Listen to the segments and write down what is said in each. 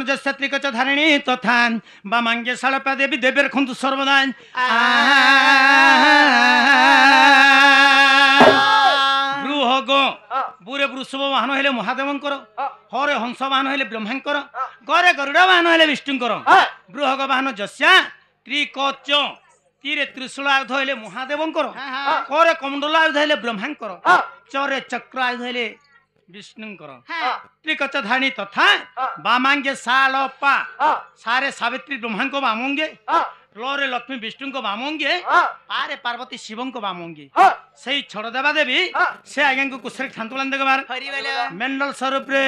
जस्त्रिकच धारिणी तथा बामांगे शालपा देवी देवी रखु सर्वदा बृहग बुरे वृषभ वाहन हेले महादेवंकर हरे हंस वाहन हेले ब्रह्मांकर गरे गरुड़ वाहन हेले विष्णुंकर बृहग वाहन जस्या त्रिकच तीरे त्रिशूल आयुध हेले महादेवंकर करे कमंडल आयुध हेले ब्रह्मांकर चरे चक्र आयुध हेले विष्णुंकर त्रिकच धारिणी तथा बामांगे शालपा सारे सावित्री ब्रह्मांको बामंगे लोरे लक्ष्मी विष्णु को बामंगे पारे पार्वती शिवं को बामंगे सही छोड़ देवा देवी से आज्ञा को कुशल खांतुलान देगबार मेंडल स्वरूप रे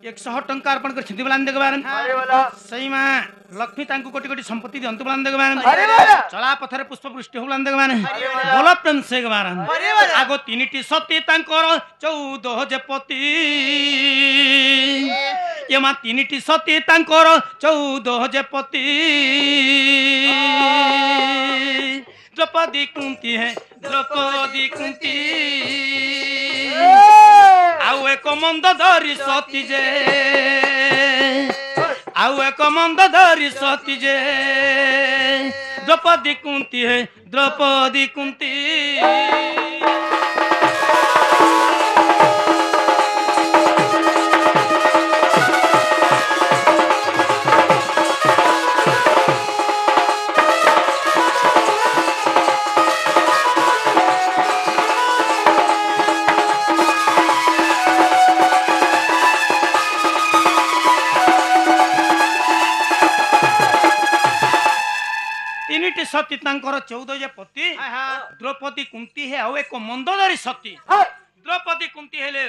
100 टंका अर्पण कर छिंदी बलान देगबार सही मां लक्ष्मी तांको कोटि कोटि संपत्ति दंतु बलान देगबार चला पथरे पुष्प वृष्टि होलान देगबार बोला प्रेम से गबार आगो तीनिटी सती तांकर 14 जेपति ये मां तीनिटी सती तांकर 14 जेपति द्रौपदी कुंती है द्रौपदी कुंती आउ एक मंद धरी सती जे आउ एक मंद धरी सती जे द्रौपदी कुंती है द्रौपदी कुंती सती 14 जे पति द्रौपदी कुंती है आउ एक मंदोदरी सती द्रौपदी कुंती हेले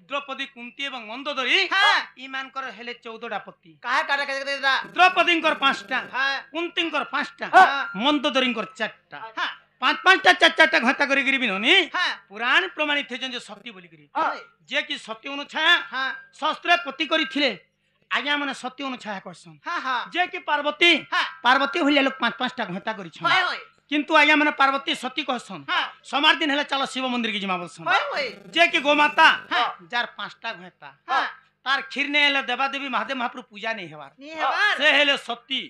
द्रौपदी कुंती एवं मंदोदरी इमानकर हेले 14टा पति द्रौपदी 5टा कुंती 5टा मंदोदरी 4टा 5-5टा 4-4टा घटा करी गिरी बिनोनी पुराण प्रमाणित थे जे सती बोली गिरी जे कि सती अनुछाया शस्त्र पति करी थिले आज्ञा माने सत्य अनुछाया करसन जे कि पार्वती पार्वती होलिया लोग 5-5टा घटा करी छन किंतु आज्ञा माने पार्वती सती कहसन समार दिन हेले चलो शिव मंदिर की जिमा बोलसन जे कि गोमाता जार 5टा घटा तार खीर ने हेले देवा देवी महादेव महाप्रभु पूजा नहीं हेबार से हेले सती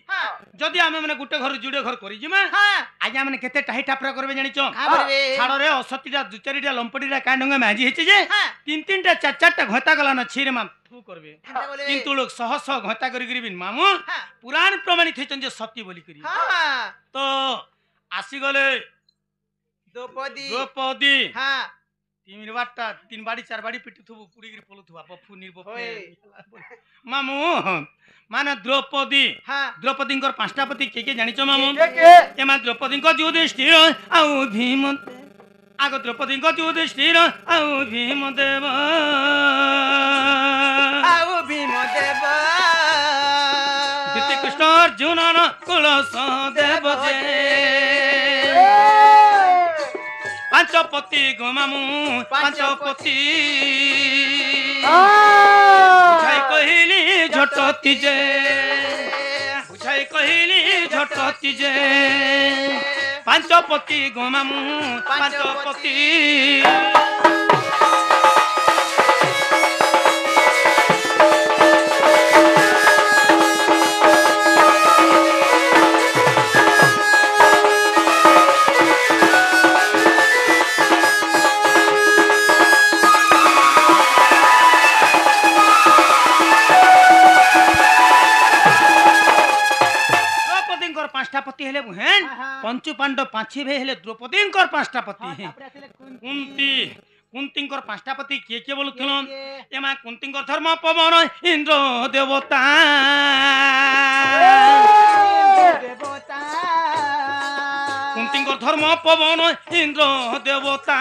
जदी आमे माने गुटे घर जुड़े घर करी जिमा आज्ञा माने केते टाही टापरा करबे जानि छ छाड़ रे असतीटा 2-4टा लंपटीटा कांडंगे माजी हेचे जे 3-3टा 4-4टा घटा गला न छीर मा करबे किंतु लोग सहस घटा करी गिरबिन मामू पुराण प्रमाणित हेचन जे सती बोली करी तो आसी गले द्रौपदी तीन बाटा 3 बाड़ी 4 बाड़ी पिटु थु पुड़ी गिर पलु थु बफु निर्बफे मामू माने द्रौपदी द्रौपदी 5टा पति के जानि छ मामू ए मा द्रौपदी युधिष्ठिर आउ भीम आगो द्रौपदी युधिष्ठिर आउ भीमदेव द्वितीय कृष्ण अर्जुन कुल सहदेव जे 5 पति गो मामू 5 पति बुझाई कहली झटती जे बुझाई कहली झटती जे 5 पति गो मामू 5 पति पति हेले बुहेन पंचु पांडव 5 भे हेले द्रौपदी 5टा पति हैं कुंती 5टा पति के बोलुथलन एमा कुंती धर्म पवन इंद्र देवता कुंती धर्म पवन इंद्र देवता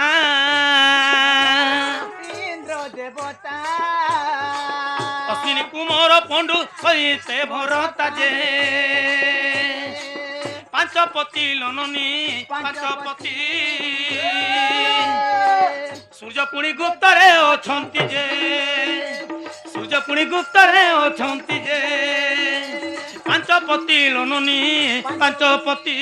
अश्विनी कुमार पंडु सहिते भरता जे 5 पति लननी 5 पति सूर्यपुणी गुप्त रे अछंती जे सूर्यपुणी गुप्त रे अछंती जे 5 पति लननी 5 पति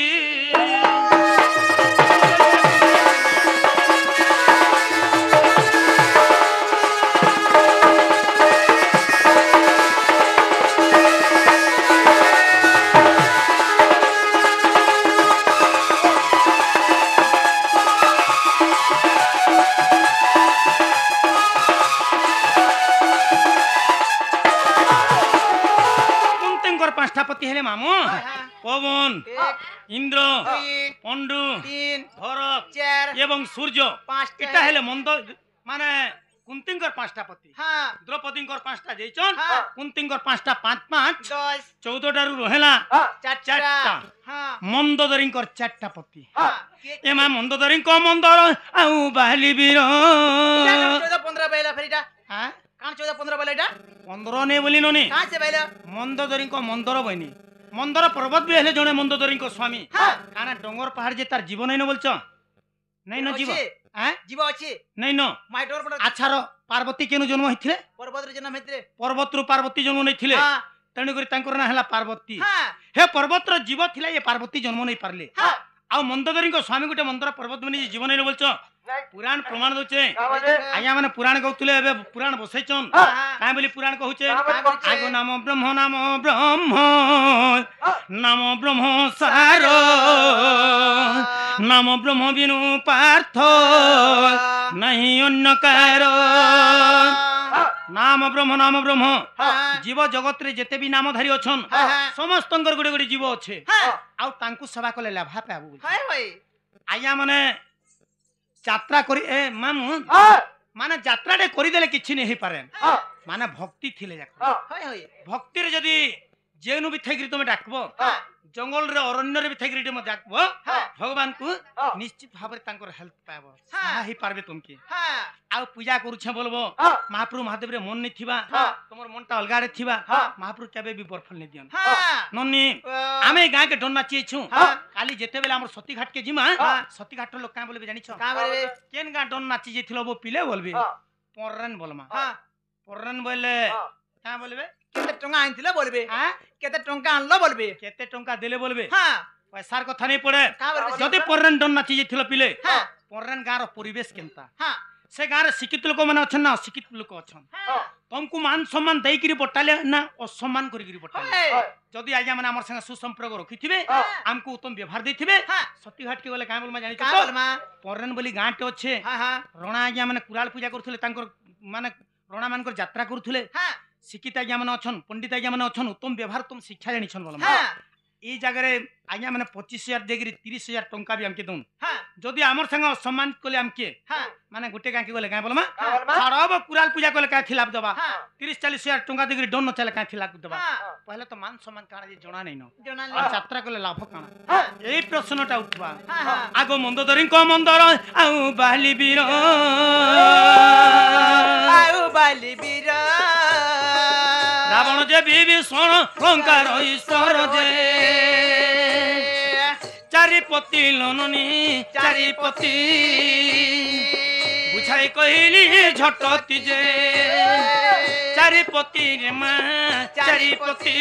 হেলে মামু পবন ইন্দ্র পণ্ডু ভরত এবং সূর্য এটা হেলে মন্দ মানে কুন্তিঙ্কর 5টা পতি দ্রৌপদীঙ্কর 5টা যেইছন কুন্তিঙ্কর 5টা 5 5 14টারু রহেলা 4টা মন্দোদরীঙ্কর 4টা পতি এমা মন্দোদরীঙ্ক মন্দর আউ বাহলি বীর 14 15 বেলা ফেরিটা হ্যাঁ কান 14 15 বেলা এটা 15 নে বলি ননি কান সে বেলা মন্দোদরীঙ্ক মন্দর বইনি মন্দর পর্বত বি হেলে জনে মন্দোদরীঙ্ক স্বামী কানা ডঙ্গর পাহাড় যে তার জীবন ন বলছ নাই ন জীব হ্যাঁ জীব আছে নাই ন মাই ডোর পড় আছার পার্বতী কেন জন্ম হইছিলে পর্বতরে জন্ম হেতরে পর্বতরু পার্বতী জন্ম নেইছিলে তেণু করে তাঙ্কর না হেলা পার্বতী হে পর্বতর জীব থিলা এ পার্বতী জন্ম নেই পারলে আউ মন্দোদরীঙ্ক স্বামী গুটে মন্দর পর্বত বনি জীবন ন বলছ পুরাণ প্রমাণ দউছে আয়া মানে পুরাণ গউতুলে এবে পুরাণ বসাইছন কাই বলি পুরাণ কহুছে আগো নাম ব্রহ্ম নাম ব্রহ্ম সার নাম ব্রহ্ম বিনু পার্থ নাহি অন্য কার নাম ব্রহ্ম জীব জগতরে যেতে বি নামধারী অছন সমস্তঙ্কর গুড়ে গুড়ে জীব আছে আউ তাঙ্কু সেবা কলে লাভা পাবু আয়া মানে যাত্রা করি এ মামু মানে যাত্রাটে করিদেলে কিছু নেই পারে মানে ভক্তি থিলে ভক্তির যদি যেনু বি থাকি তুমি ডাকব জঙ্গল রে অরণ্য রে বি থাকি তুমি ডাকব ভগবান কু নিশ্চিত ভাবে তাঙ্কর হেল্প পাব সাহি পারবে তুমি আউ পূজা করুছে বলবো মহাপ্রভু মহাদেব রে মন নি থিবা তোমার মনটা অলগারে থিবা মহাপ্রভু কেবে বি বরফল নি দিয়ন ননি আমি গাঁ কে ডন নাচিয়েছু কালি যেতে বেলে আমার সতীঘাট কে জিমা সতীঘাট লোক কাঁ বলবে জানিছ কাঁ বলবে কেন গাঁ ডন নাচি যেছিল বো পিলে বলবে পররান বলমা পররান বললে কাঁ বলবে কেতে টঙ্কা আনছিলে বলবে কেতে টঙ্কা আনলো বলবে কেতে টঙ্কা দেলে বলবে পয়সার কথা নেই পড়ে কাঁ বলবে যদি পররান ডন নাচি যেছিল পিলে পররান গাঁর পরিবেশ কেনতা সে গাঁরে শিক্ষিত লোক মানে অছন না অশিক্ষিত লোক অছন তমকু মান সম্মান দেইকিরি পটালে না অসম্মান করিকিরি পটালে যদি আজ্ঞা মানে আমার সঙ্গে সুসম্পর্ক রখিথিবে আমকু উত্তম ব্যবহার দেইথিবে সতীঘাট কে গলে কাঁ বলমা জানি তো পররান বলি গাঁটে অছে রণা আজ্ঞা মানে কুরাল পূজা করথলে তাঙ্কর মানে রণা মানকর যাত্রা করথলে শিক্ষিত আজ্ঞা মানে অছন পণ্ডিত আজ্ঞা মানে অছন উত্তম ব্যবহার উত্তম শিক্ষা জানিছন বলমা এই জায়গায় আজ্ঞা মানে 25,000 দেগিরি 30,000 টঙ্কা বি আমকে দউন যদি আমার সঙ্গে অসম্মান কলে আমকে মানে গোটে গাঁকে গলে গাঁ বলমা ছাড়ব কুরাল পূজা কলে কাঁ খিলাপ দেবা 30-40,000 টঙ্কা দেগিরি ডন নচলে কাঁ খিলাপ দেবা পহলে তো মান সম্মান কাଣା যে জনা নাই ন যাত্রা কলে লাভ কাଣା এই প্রশ্নটা উঠবা আগো মন্দোদরীঙ্ক মন্দর আউ বালি বীর রাবণ যে বিভীষণ লঙ্কার ঈশ্বর যে চারিপতি লননি চারিপতি বুঝাই কহিলি ঝটতি যে চারিপতি রে মা চারিপতি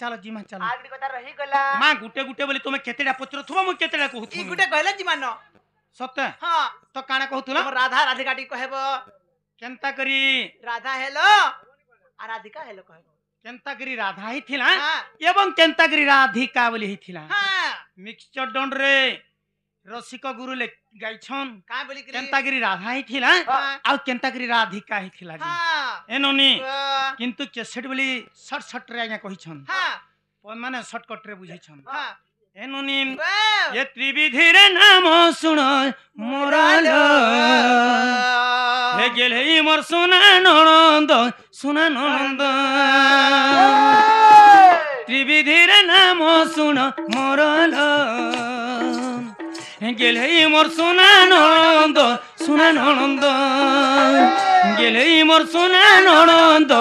चलो जिमा चलो आगड़ी কথা রহি গলা মা গুটে গুটে বলি তুমি কেতেডা পত্র থুবা মু কেতেডা কহু ই গুটে কইলা জিমান সত্য हां তো কানা কহুতুলা राधा राधिकाटी कहबो केनता करी राधा हेलो आ राधिका हेलो कहबो केनता करी राधा ही थिला एवं केनता करी राधिका बोली ही थिला हां मिक्सचर डन रे रसिक गुरु ले गाइछन का बोली केनता करी राधा ही थिला आ केनता करी राधिका ही थिला जी हां एनोनी किंतु केसेट बोली शॉर्ट शॉर्ट रे आज्ञा कहिछन हां माने शॉर्टकट रे बुझैछन हां एनोनी ये त्रिविधि रे नाम सुन मोरल हे गेले मोर सुना ननंद त्रिविधि रे नाम सुन मोरल हे गेले मोर सुना ननंद गेले मोर सुना ननंद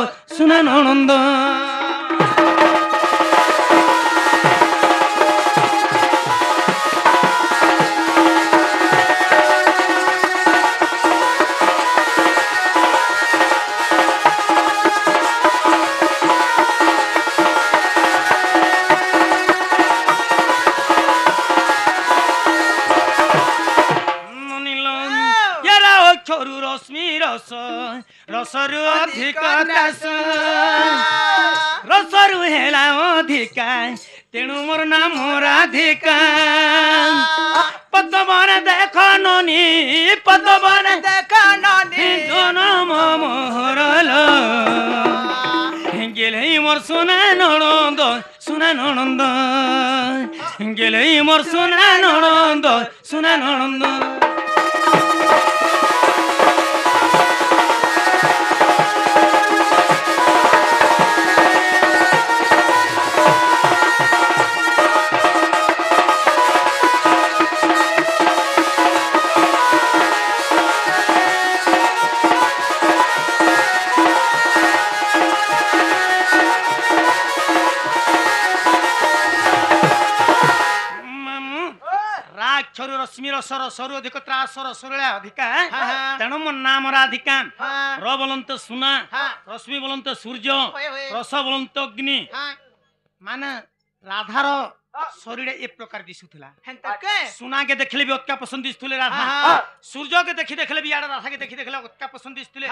ରସ ରସରୁ ଅଧିକ ଦାସ ରସରୁ ହେଲା ଅଧିକା ତେଣୁ ମୋର ନାମ ରାଧିକା ପଦ୍ମବନ ଦେଖ ନନି ପଦ୍ମବନ ଦେଖ ନନି ଜନମ ମୋହରଲ গেলেই মোর সোনা ননন্দ গেলেই মোর সোনা ননন্দ ରଶ୍ମିର ସରୁ ଅଧିକ ତ୍ରାସର ସରଳା ଅଧିକା ତେଣୁ ମୋ ନାମ ରାଧିକା ର ବୋଲନ୍ତ ସୁନା ରଶ୍ମି ବୋଲନ୍ତ ସୂର୍ଯ୍ୟ ରସ ବୋଲନ୍ତ ଅଗ୍ନି ମାନେ ରାଧାର ଶରୀର ଏ ପ୍ରକାର ଦିଶୁଥିଲା ସୁନା କେ ଦେଖିଲେ ବି ଅତ୍କା ପସନ୍ଦ ଦିଶୁଥିଲେ ରାଧା ସୂର୍ଯ୍ୟ କେ ଦେଖିଲେ ବି ଇଆଡେ ରାଧା କେ ଦେଖିଲେ ଅତ୍କା ପସନ୍ଦ ଦିଶୁଥିଲେ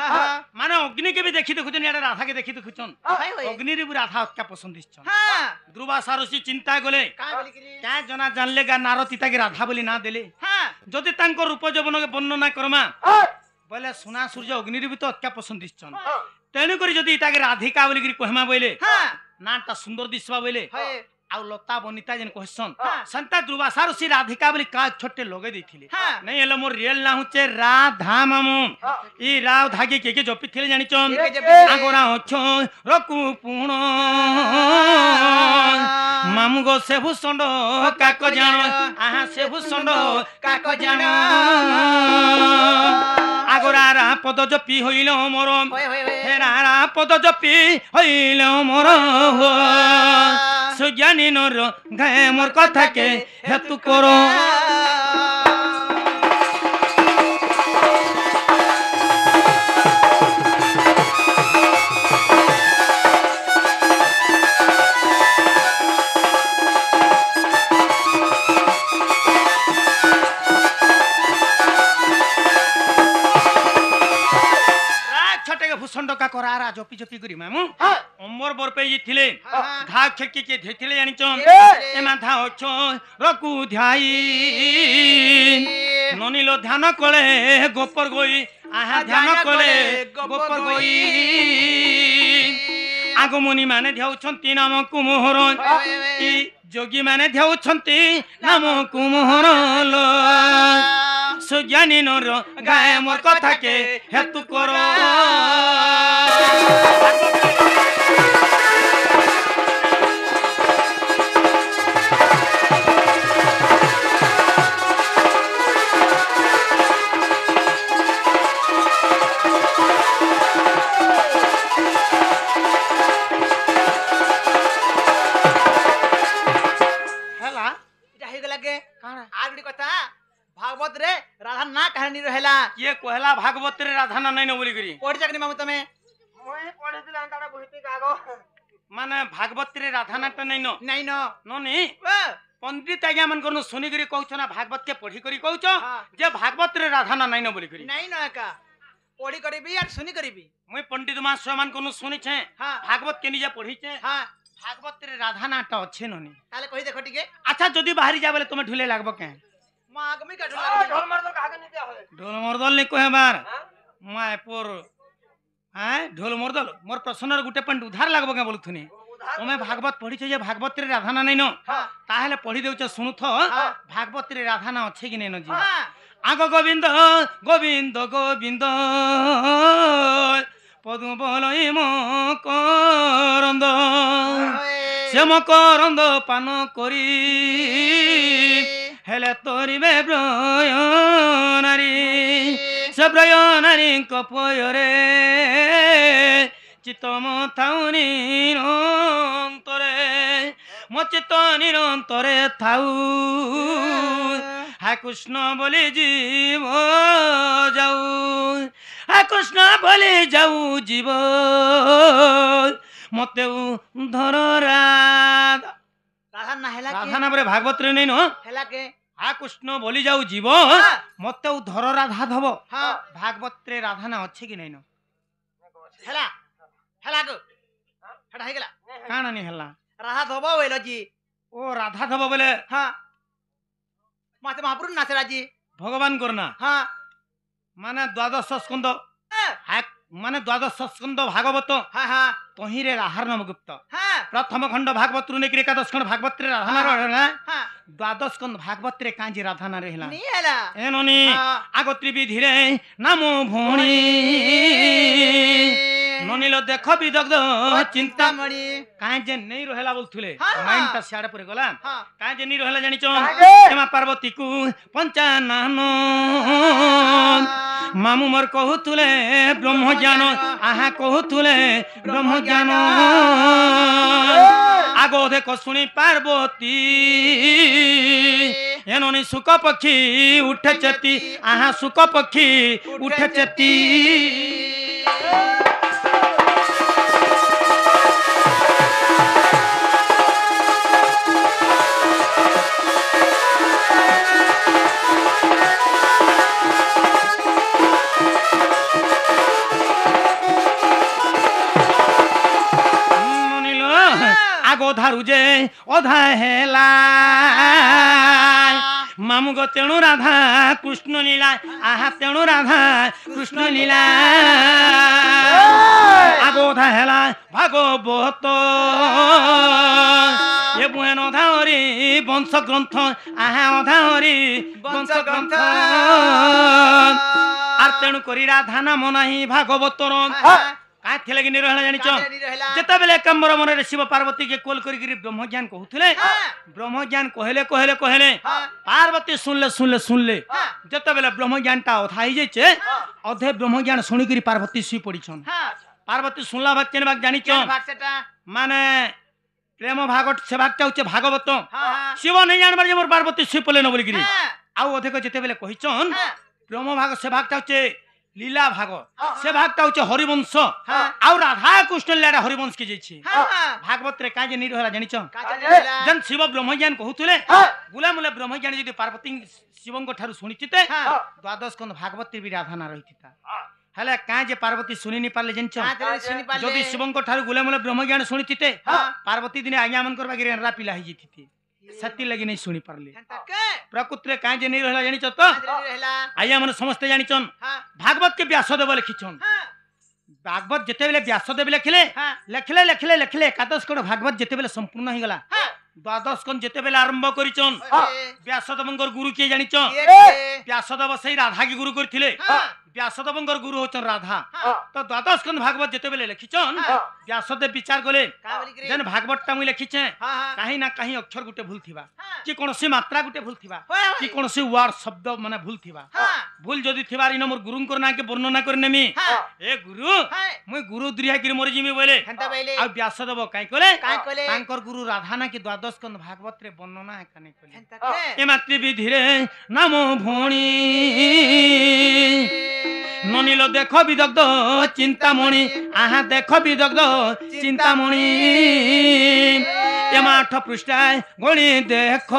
ମାନେ ଅଗ୍ନି କେ ବି ଦେଖୁଛନ୍ ଇଆଡେ ରାଧା କେ ଦେଖୁଛନ୍ ଅଗ୍ନିରେ ବି ରାଧା ଅତ୍କା ପସନ୍ଦ ଦିଶଛନ୍ ଧ୍ରୁବା ସାରସୀ ଚିନ୍ତା ଗଲେ କାଁ ଜନା ଜାଣିଲେ ଗା ନାର ତିତା କେ ରାଧା ବୋଲି ନା ଦେଲେ ଯଦି ତାଙ୍କ ରୂପ ଯୌବନ କେ ବର୍ଣ୍ଣନା କରମା ବୋଲେ ସୁନା ସୂର୍ଯ୍ୟ ଅଗ୍ନିରେ ବି ତ ଅତ୍କା ପସନ୍ଦ ଦିଶଛନ୍ ତେଣୁ କରି ଯଦି ଇଟାକେ ରାଧିକା ବୋଲି କହିମା ବୋଇଲେ ନାଟା ସୁନ୍ଦର ଦିଶବା ବୋଇଲେ ଆଉ ଲତା ବନିତା ଯେନ୍ କହିସନ୍ ସନ୍ତା ଧ୍ରୁବା ସାରସୀ ରାଧିକା ବୋଲି କା ଛୋଟେ ଲଗେଇ ଦେଇଥିଲେ ନାଇଁ ହେଲେ ମୋର ରିଏଲ ନା ହଉଛେ ରାଧା ମାମୁ ଇ ରାव धागे के जपी थे जानिचन आगोरा अछ रकु पुण मामु गो से भूषण काक जान आहा से भूषण काक जान आगोरा रा पद जपी होइल मोर हेरा पद जपी होइल मोर सुज्ञानी नर गाय मोर कथा के हेतु करो का करारा जपी जपी करी मामू अमर बरपे थिले घा खेकी के धेथिले जानिचन ए माथा अछ रकु ध्याई ननिलो ध्यान कले गोपर गोई आहा ध्यान कले गोपर गोई आगमनी माने ध्याउछंती नाम कुमोहर ई जोगी माने ध्याउछंती नाम कुमोहर लो सुज्ञानी नर गाय मोर कथा के हेतु करो भागवत रे राधा ना कहानी रहेला ये कहला भागवत रे राधा ना नहीं न बोली करी पढ़ जकनी मामू तमे मोहि पढ़े दिला अंताडा बहिती कागो माने भागवत रे राधा ना तो नहीं न नहीं न नोनी पंडित आज्ञा मन करनो सुनी करी कहछ ना भागवत के पढ़ी करी कहछ जे भागवत रे राधा ना नहीं न बोली करी नहीं न का पढ़ी करबी और सुनी करबी मुई पंडित मा समान करनो सुनी छे भागवत के निजे पढ़ी छे हां भागवत रे राधा ना तो अच्छे नोनी ताले कहि देखो ठीक है अच्छा जदी बाहरी जा बोले तुमे ढुले लागबो के मां आगमी का ढोल मार दो कागे नहीं दिया होले ढोल मरदल नहीं कहे बार माय पोर हैं ढोल मरदल मोर प्रश्न गुटे पॉइंट उधार लागबो के बोलथुनी ओमे भागवत पढ़ी छे जे भागवत रे राधा ना नहीं न ताहेले पढ़ी देउछ सुनुथ भागवत रे राधा ना अच्छे कि नहीं न जी आगो गोविंद गोविंद गोविंद पदु बोलई मो करंद से मो करंद पान करी हेले तोरिबे ब्रयनारी से ब्रयनारी कपयरे चितम थाउनी निरंतरे मो चित्त निरंतरे थाउ हा कृष्ण बोली जीव जाऊ हा कृष्ण बोली जाऊ जीव मते धर राधा राधा ना हेला राधा ना बरे भागवत रे नहीं न हेला के आ कृष्ण बोली जाऊ जीव मत धर राधा धब भागवत रे राधा ना अच्छे कि नहीं न हेला हेला को हेडा हे गेला काना नहीं हल्ला राधा धोबो वेलो जी ओ राधा धब बोले हां माते महापुरुष नाचरा जी भगवान करना हां माने द्वादश स्कंद माने द्वादश स्कंद भागवत हां हां तहिरे राहार नाम गुप्त हां प्रथम खंड भागवत रु नेकि एकादश खंड भागवत रे राधा ना रहला हां द्वादश खंड भागवत रे कांजी राधा ना रहला नी हेला एनोनी आगोत्री विधि रे नाम भोणी ननिलो देख विदग्ध चिंता मणि काहे जे नहीं रहला बोलथुले हाँ। माइंड ता सियाडे परे गला हां काहे जे नहीं रहला जानि छ काहे? एमा पार्वती को पंचानन मामू मोर कहूथुले ब्रह्म ज्ञान आहा कहूथुले ब्रह्म ज्ञान आगो देखो सुनी पार्वती एनोनी सुख पक्षी उठे चती आहा सुख पक्षी उठे चती आगो धारू जे अधा हेला मामू गो तेणु राधा कृष्ण लीला आहा तेणु राधा कृष्ण लीला आगो अधा हेला भागवत ये बुहेन अधा हरि वंश ग्रंथ आहा अधा हरि वंश ग्रंथ आर तेणु करी राधा नाम नाही भागवतर का थे लगी रहला जानि छ जता बेले कम्बर मन रे शिव पार्वती के कोल करी गिरी ब्रह्म ज्ञान कहउथले ब्रह्म ज्ञान कहले कहले कहले पार्वती सुनले जता बेले ब्रह्म ज्ञान ता अथाई जे छे अधे ब्रह्म ज्ञान सुनी गिरी पार्वती सुई पड़ी छन पार्वती सुनला बात केन बात जानि छ माने प्रेम भागवत से भाग चाउचे भागवत शिव नहीं जानबार जे मोर पार्वती सुई पले न बोली गिरी आउ अधे को जते बेले कहि छन ब्रह्म भाग से भाग चाउचे लीला भाग से भागटा होचे हरिवंश आ राधा कृष्ण लीला हरिवंश के जेछि भागवत रे काजे नि रहला जानि छ जन शिव ब्रह्म ज्ञान कहउतले गुला मुले ब्रह्म ज्ञान जदि पार्वती शिवं को ठारु सुनितिते द्वादश स्कंद भागवत भी राधा ना रहितिता हले काजे पार्वती सुनि नि पारले जन छ जदि शिवं को ठारु गुला मुले ब्रह्म ज्ञान सुनितिते पार्वती दिने आज्ञा मन करबा गिरे रा पिला हि जितिते सती लगी नहीं सुनी पारले प्रकृति काजे नहीं रहला जानि छ तो आया मन समस्त जानि छन भागवत के व्यासदेव लिखिछन भागवत जते बेले व्यासदेव लिखले लिखले लिखले लिखले एकादश खंड भागवत जते बेले संपूर्ण हो गला द्वादश खंड जते बेले आरंभ करिछन व्यासदेवंकर गुरु के जानि छ व्यासदेव सही राधा के गुरु करथिले व्यासदेवंकर गुरु होचन राधा तो द्वादश खंड भागवत जते बेले लिखिछन व्यासदेव विचार गले जन भागवत ता मु लिखिछे कहीं ना कहीं अक्षर गुटे भूल थिबा कि कोनसी मात्रा गुटे भूल थिबा कि कोनसी वर्ड शब्द माने भूल थिबा भूल जदी थिबा इन मोर गुरुन करना के वर्णना करनेमी ए गुरु मु गुरु द्रिया कि मोर जिमी बोले आ व्यासदेव काई कोले तांकर गुरु राधा ना कि द्वादश खंड भागवत रे वर्णना है कने कोले ए मातृ विधि रे नाम भोणी ननिलो देख विदग्ध चिंतामणि आहा देख विदग्ध चिंतामणि एमा 8 पृष्ठा गणी देख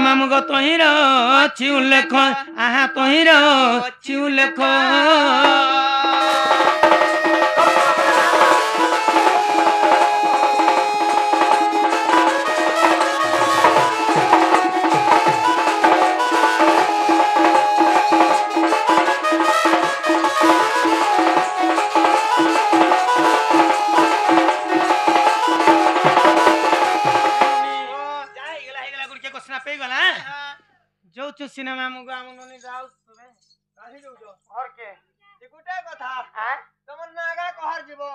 मामुग तहिर छिउ लेख आहा तहिर छिउ लेख जो सिनेमा मुगा हमनी जाऊ तबे काहे जाऊ और के गुटे कथा तमन ना आगा कहर जीवो